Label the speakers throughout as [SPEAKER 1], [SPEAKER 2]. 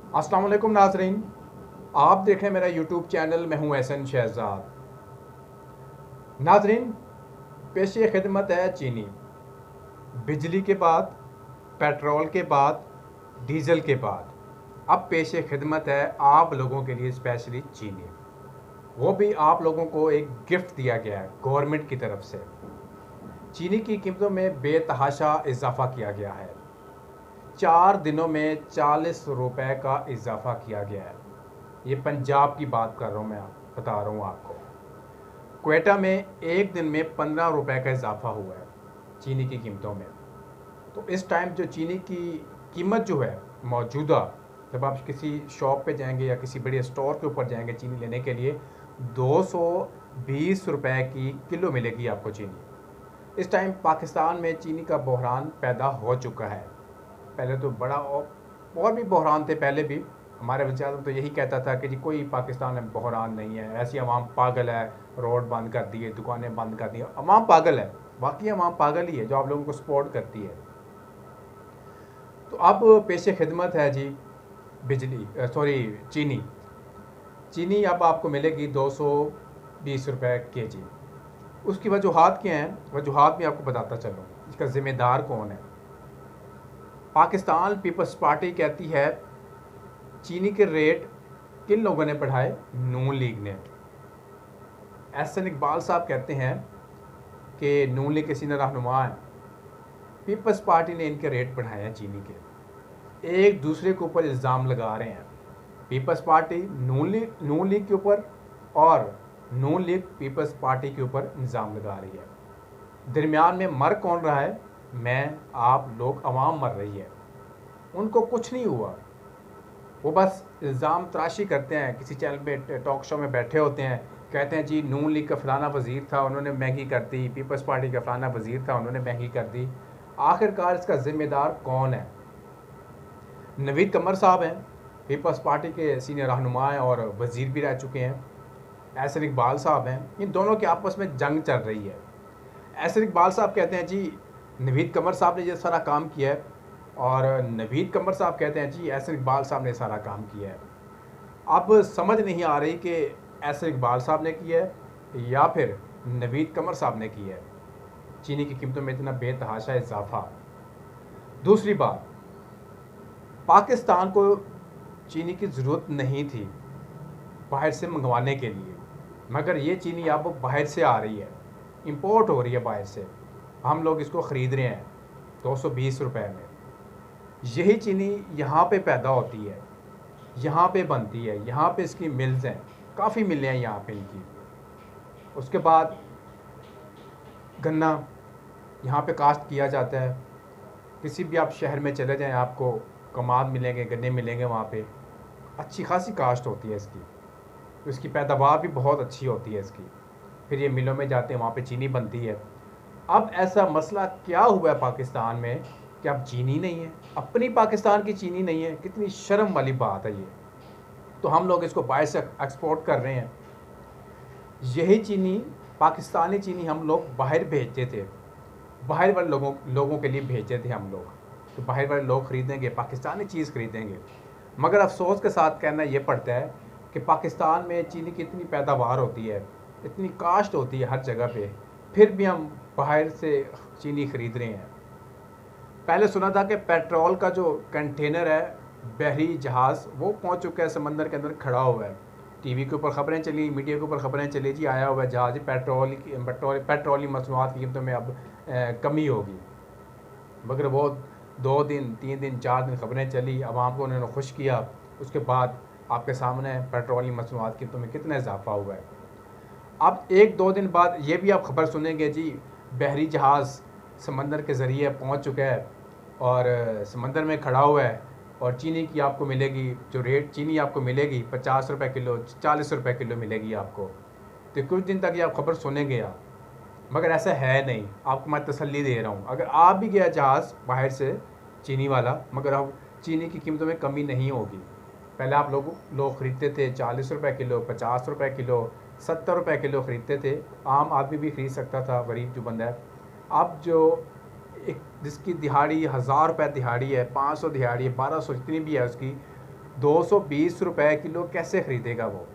[SPEAKER 1] अस्सलाम वालेकुम नाजरीन, आप देखें मेरा यूट्यूब चैनल। मैं हूं एहसन शहजाद। नाजरीन, पेशे खिदमत है चीनी। बिजली के बाद, पेट्रोल के बाद, डीजल के बाद अब पेशे खिदमत है आप लोगों के लिए स्पेशली चीनी। वो भी आप लोगों को एक गिफ्ट दिया गया है गवर्नमेंट की तरफ से। चीनी की कीमतों में बेतहाशा इजाफा किया गया है। 4 दिनों में 40 रुपए का इजाफा किया गया है। ये पंजाब की बात कर रहा हूँ, मैं बता रहा हूँ आपको। क्वेटा में एक दिन में 15 रुपए का इजाफा हुआ है चीनी की कीमतों में। तो इस टाइम जो चीनी की कीमत जो है मौजूदा, जब आप किसी शॉप पे जाएंगे या किसी बड़े स्टोर के ऊपर जाएंगे चीनी लेने के लिए, 220 रुपए की किलो मिलेगी आपको चीनी। इस टाइम पाकिस्तान में चीनी का बहरान पैदा हो चुका है। पहले तो बड़ा और भी बहरान थे पहले भी। हमारे वज़ीर-ए-आज़म तो यही कहता था कि जी कोई पाकिस्तान में बहरान नहीं है, ऐसी अवाम पागल है, रोड बंद कर दिए, दुकानें बंद कर दी। अवाम पागल है, वाकई अवाम पागल ही है जो आप लोगों को सपोर्ट करती है। तो अब पेशे खिदमत है जी चीनी। चीनी अब आपको मिलेगी 220 रुपए केजी। उसकी वजूहात क्या हैं, वजूहात भी आपको बताता चलूँ। इसका ज़िम्मेदार कौन है? पाकिस्तान पीपल्स पार्टी कहती है चीनी के रेट किन लोगों ने बढ़ाए? नून लीग ने। एहसन इकबाल साहब कहते हैं कि नून लीग के सीनियर रहनुमा हैं, पीपल्स पार्टी ने इनके रेट बढ़ाए हैं चीनी के। एक दूसरे के ऊपर इल्ज़ाम लगा रहे हैं। पीपल्स पार्टी नून लीग के ऊपर और नून लीग पीपल्स पार्टी के ऊपर इल्ज़ाम लगा रही है। दरमियान में मर कौन रहा है? मैं, आप लोग, अवाम मर रही है। उनको कुछ नहीं हुआ, वो बस इल्ज़ाम तराशी करते हैं। किसी चैनल पे टॉक शो में बैठे होते हैं, कहते हैं जी नून लीग का फलाना वज़ीर था, उन्होंने महंगी कर दी, पीपल्स पार्टी का फलाना वज़ीर था, उन्होंने महंगी कर दी। आखिरकार इसका ज़िम्मेदार कौन है? नवीद कमर साहब हैं, पीपल्स पार्टी के सीनियर रहनुमा हैं और वज़ीर भी रह चुके हैं। एहसन इकबाल साहब हैं, इन दोनों के आपस में जंग चल रही है। एहसन इकबाल साहब कहते हैं जी नवीद कमर साहब ने ये सारा काम किया है, और नवीद कमर साहब कहते हैं जी एहसन इकबाल साहब ने सारा काम किया है। अब समझ नहीं आ रही कि एहसन इकबाल साहब ने किया है या फिर नवीद कमर साहब ने किया है चीनी की कीमतों में इतना बेतहाशा इजाफा। दूसरी बात, पाकिस्तान को चीनी की ज़रूरत नहीं थी बाहर से मंगवाने के लिए, मगर ये चीनी अब बाहर से आ रही है, इंपोर्ट हो रही है बाहर से। हम लोग इसको ख़रीद रहे हैं 220 रुपए में। यही चीनी यहाँ पे पैदा होती है, यहाँ पे बनती है, यहाँ पे इसकी मिल्स हैं, काफ़ी मिलें हैं यहाँ पे इनकी। उसके बाद गन्ना यहाँ पे काश्त किया जाता है। किसी भी आप शहर में चले जाएं, आपको कमाद मिलेंगे, गन्ने मिलेंगे। वहाँ पे अच्छी खासी काश्त होती है इसकी, तो इसकी पैदावार भी बहुत अच्छी होती है इसकी। फिर ये मिलों में जाते हैं, वहाँ पे चीनी बनती है। अब ऐसा मसला क्या हुआ है पाकिस्तान में कि अब चीनी नहीं है, अपनी पाकिस्तान की चीनी नहीं है? कितनी शर्म वाली बात है ये। तो हम लोग इसको बाहर से एक्सपोर्ट कर रहे हैं। यही चीनी, पाकिस्तानी चीनी हम लोग बाहर भेजते थे, बाहर वाले लोगों के लिए भेजते थे हम लोग। तो बाहर वाले लोग ख़रीदेंगे, पाकिस्तानी चीज़ ख़रीदेंगे। मगर अफसोस के साथ कहना ये पड़ता है कि पाकिस्तान में चीनी की इतनी पैदावार होती है, इतनी काश्त होती है हर जगह पे, फिर भी हम बाहर से चीनी ख़रीद रहे हैं। पहले सुना था कि पेट्रोल का जो कंटेनर है, बहरी जहाज़, वो पहुंच चुका है, समंदर के अंदर खड़ा हुआ है। टीवी के ऊपर ख़बरें चली, मीडिया के ऊपर ख़बरें चली, जी आया हुआ है जहाज़, पेट्रोली मसनूआत की कीमतों में अब कमी होगी। मगर वो 2 दिन 3 दिन 4 दिन ख़बरें चली, अवाम को उन्होंने खुश किया। उसके बाद आपके सामने पेट्रोलियम मसनूआत की कीमतों में कितना इजाफा हुआ है। अब 1-2 दिन बाद ये भी आप ख़बर सुनेंगे जी बहरी जहाज़ समंदर के ज़रिए पहुंच चुका है और समंदर में खड़ा हुआ है, और चीनी की आपको मिलेगी, जो रेट चीनी आपको मिलेगी 50 रुपये किलो, 40 रुपये किलो मिलेगी आपको। तो कुछ दिन तक ये आप ख़बर सुनेंगे आप, मगर ऐसा है नहीं। आपको मैं तसल्ली दे रहा हूँ, अगर आप भी गया जहाज़ बाहर से चीनी वाला, मगर अब चीनी की कीमतों में कमी नहीं होगी। पहले आप लोग ख़रीदते थे 40 रुपये किलो, 50 रुपये किलो, 70 रुपये किलो ख़रीदते थे। आम आदमी भी ख़रीद सकता था, गरीब जो बंदा है। अब जो एक जिसकी दिहाड़ी 1000 रुपये दिहाड़ी है, 500 दिहाड़ी है, 1200 जितनी भी है उसकी, 220 रुपए किलो कैसे ख़रीदेगा वो?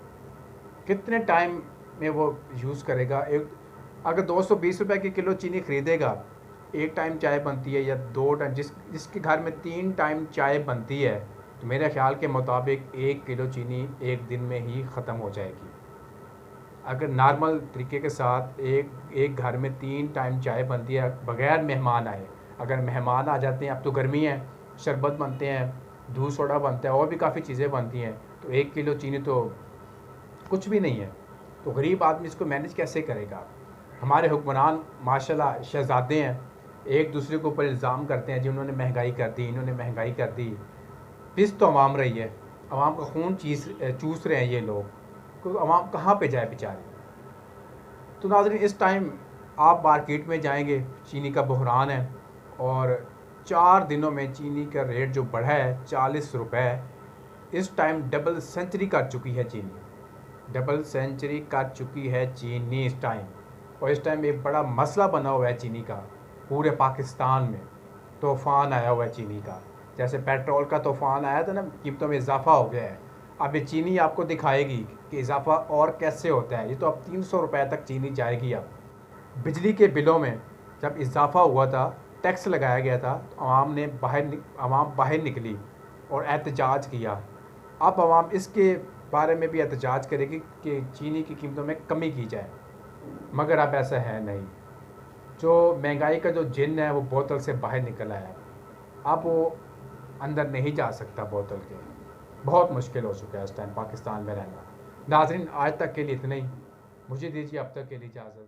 [SPEAKER 1] कितने टाइम में वो यूज़ करेगा? एक अगर 220 रुपए की किलो चीनी ख़रीदेगा, एक टाइम चाय बनती है या 2 टाइम, जिसके घर में 3 टाइम चाय बनती है, तो मेरे ख़्याल के मुताबिक 1 किलो चीनी एक दिन में ही ख़त्म हो जाएगी। अगर नॉर्मल तरीके के साथ एक घर में 3 टाइम चाय बनती है बग़ैर मेहमान आए, अगर मेहमान आ जाते हैं, अब तो गर्मी है, शरबत बनते हैं, दूध सोडा बनता है और भी काफ़ी चीज़ें बनती हैं, तो 1 किलो चीनी तो कुछ भी नहीं है। तो गरीब आदमी इसको मैनेज कैसे करेगा? हमारे हुक्मरान माशाल्लाह शहज़ादे हैं, एक दूसरे के ऊपर इल्ज़ाम करते हैं जी उन्होंने महंगाई कर दी, इन्होंने महंगाई कर दी। पिस तो अवाम रही है, अवाम का खून चूस रहे हैं ये लोग, तो अवाम कहाँ पे जाए बेचारे। तो नाज़रीन, इस टाइम आप मार्केट में जाएंगे, चीनी का बहरान है और 4 दिनों में चीनी का रेट जो बढ़ा है 40 रुपये, इस टाइम डबल सेंचुरी कर चुकी है चीनी, डबल सेंचुरी कर चुकी है चीनी इस टाइम। और इस टाइम एक बड़ा मसला बना हुआ है चीनी का, पूरे पाकिस्तान में तूफ़ान आया हुआ है चीनी का। जैसे पेट्रोल का तूफ़ान आया था ना, कीमतों में इजाफा हो गया है। अब ये चीनी आपको दिखाएगी कि इजाफा और कैसे होता है। ये तो अब 300 रुपये तक चीनी जाएगी। अब बिजली के बिलों में जब इजाफा हुआ था, टैक्स लगाया गया था, तो आवाम बाहर निकली और एहतजाज किया। अब आवाम इसके बारे में भी एहतजाज करेगी कि चीनी की कीमतों में कमी की जाए, मगर अब ऐसा है नहीं। जो महंगाई का जो जिन है वो बोतल से बाहर निकल आया, अब वो अंदर नहीं जा सकता बोतल के। बहुत मुश्किल हो चुका है इस टाइम पाकिस्तान में रहना। नाज़रीन, आज तक के लिए इतना ही, मुझे दीजिए अब तक के लिए इजाज़त।